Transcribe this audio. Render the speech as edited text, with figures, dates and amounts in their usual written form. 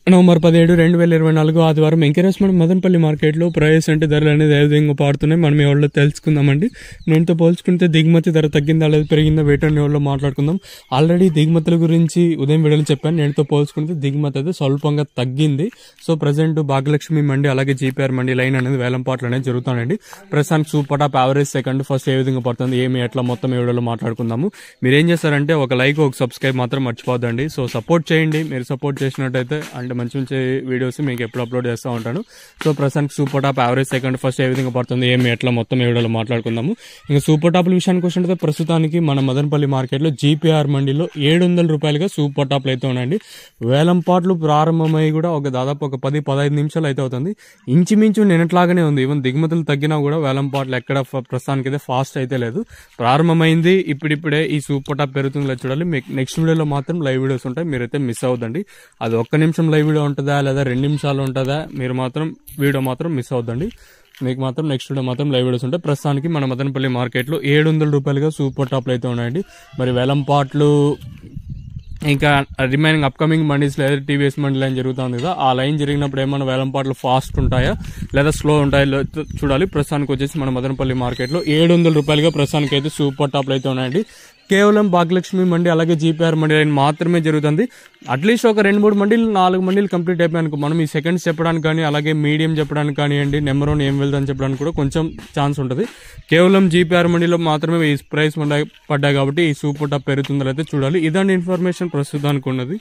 November 17, 2024 ఆదివారం encouragement Madanapalle మార్కెట్లో price అంటే ధరలు అనేది ఏ విధంగా పాడుతున్నాయి మనం ఎవరిలో తెలుసుకుందామండి. నేనుతో పోల్చుకుంటే దిగుమతి ధర తగ్గిందా లేదా పెరిగిందా వేటని ఎవరిలో మాట్లాడుకుందాం. ఆల్రెడీ దిగుమతుల గురించి ఉదయం వీడియోలో చెప్పాను. నేనుతో పోల్చుకుంటే దిగుమతి అయితే స్వల్పంగా తగ్గింది. సో ప్రజెంట్ భాగ్యలక్ష్మి మండి అలాగే జీపీఆర్ మండి లైన్ అనేది వేలంపాట్లు అనేది జరుగుతాయండి. ప్రస్తుతానికి super top average second first ఏ విధంగా పడుతుంది ఏమి ఎట్లా మొత్తం ఈ వీడియోలో మాట్లాడుకుందాము. మీరు ఏం చేస్తారంటే ఒక లైక్ ఒక సబ్స్క్రైబ్ మాత్రం మర్చిపోద్దండి. సో సపోర్ట్ చేయండి. మీరు సపోర్ట్ చేసినట్టయితే అంటే మంచి మంచి వీడియోస్ మీకు ఎప్పుడు అప్లోడ్ చేస్తూ ఉంటాను. సో ప్రస్తుతానికి super top average second first ఏ విధంగా పడుతుంది ఏమి ఎట్లా మొత్తం ఈ వీడియోలో మాట్లాడుకుందాము. ఇంకా సూపర్ టాప్ల విషయానికి వచ్చినట్లయితే ప్రస్తుతానికి మన మదనపల్లి మార్కెట్లో జీపీఆర్ మండీలో 700 రూపాయలుగా సూపర్ టాప్లు అయితే ఉన్నాయండి. వేలంపాట్లు ప్రారంభమై కూడా దాదాపు ఒక 10-15 నిమిషాలు అయితే అవుతుంది. ఇంచుమించు నిన్నట్లాగానే ఉంది. ఈవెన్ దిగుమతులు తగ్గినా కూడా వేలంపాట్లు ఎక్కడ ప్రస్తుతానికి అయితే ఫాస్ట్ అయితే లేదు. ప్రారంభమైంది ఇప్పుడిప్పుడే ఈ సూపర్ టాప్ పెరుగుతుందో చూడాలి. మీకు నెక్స్ట్ వీడియోలో మాత్రం లైవ్ వీడియోస్ ఉంటాయి. మీరైతే మిస్ అవ్వద్దండి. అది 1 నిమిషం లైవ్ వీడియో ఉంటుందా లేదా 2 నిమిషాలు ఉంటుందా మీరు మాత్రం వీడియో మాత్రం మిస్ అవ్వద్దండి. మీకు మాత్రం నెక్స్ట్ వీడియో మాత్రం లైవ్ వీడియోస్ ఉంటాయి. ప్రస్తుతానికి మన మదనపల్లి మార్కెట్లో 700 రూపాయలుగా సూపర్ టాప్లు అయితే ఉన్నాయండి. మరి వేలంపాట్లు ఇంకా రిమైనింగ్ అప్కమింగ్ మండీస్ లేదా టీవీఎస్ మండీ లైన్ జరుగుతుంది కదా, ఆ లైన్ జరిగినప్పుడు ఏమైనా వేలంపాట్లు ఫాస్ట్ ఉంటాయా లేదా స్లో ఉంటాయో చూడాలి. ప్రస్తుతానికి వచ్చేసి మన మదనపల్లి మార్కెట్లో 700 రూపాయలుగా ప్రస్తుతానికి అయితే సూపర్ టాప్లు అయితే ఉన్నాయండి. కేవలం భాగ్యలక్ష్మి మండి అలాగే జీపీఆర్ మండి లైన్ మాత్రమే జరుగుతుంది. అట్లీస్ట్ ఒక 2-3 మండీలు 4 మండీలు కంప్లీట్ అయిపోయానుకో మనం ఈ సెకండ్స్ చెప్పడానికి కానీ అలాగే మీడియం చెప్పడానికి కానివ్వండి నెంబర్ 1 ఏం వెళ్తుందని చెప్పడానికి కూడా కొంచెం ఛాన్స్ ఉంటుంది. కేవలం జీపీఆర్ మండీలో మాత్రమే ఈ ప్రైస్ పడ్డాయి కాబట్టి ఈ సూపర్ టాప్ పెరుగుతుందో అయితే చూడాలి. ఇదండి ఇన్ఫర్మేషన్ ప్రస్తుతానికి ఉన్నది.